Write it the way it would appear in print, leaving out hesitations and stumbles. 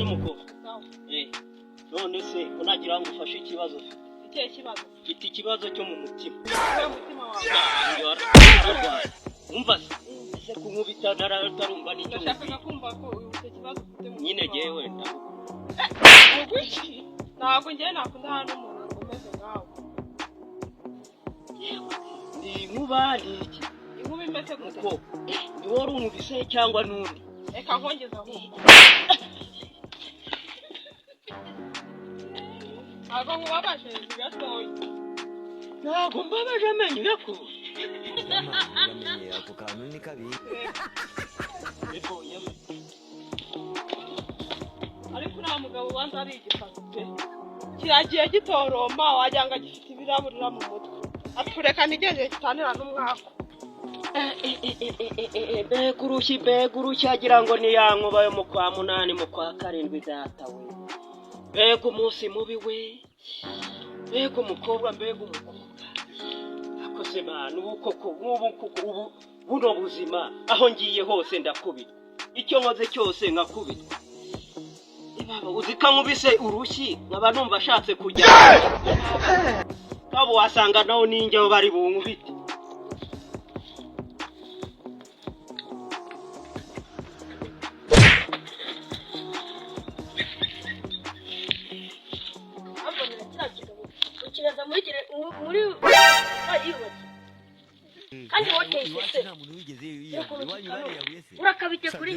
muko none se unagira ngo ufashe ikibazo Ikihe kibazo? Mfite ikibazo cyo mu mutima. Umutima wawe. Umva se kunkubita naratarumva n'icyo. Ndashaka kumva ko ufite kibazo ufite mu nyine jewe ntabwo ngiye nakunda hano umuntu umeze nkawe. Ni nkubandi iki? Inkuba imeze gute? Ko ni wari umubise cyangwa nundi? Reka nkongeza ahubwo. Ntabwo nkubabaje gatoya. Ntabwo mbabaje amenyo yako. Ako kantu ni kabi. Ariko nta mugabo wanza ari igisazi pe. Kiragiye gitoroma wajyanga gifite ibiraburira mu mutwe. Atureka nigeze kitanira n'umwako. Begurushyi agira ngo ni ya nkuba yo mu kwa 8 mu kwa 7 data we. Mbega umunsi mubi we. Mbega umukobwa akoze bantu uko ubu buno buzima aho ngiye hose ndakubita icyo nkoze cyose nkakubita ibaba uzika nkubise urushyi nkaba numva ashatse kujya kabo wasanga nawo ninjye bari bunkubite muri kandi wote se urakabije kuri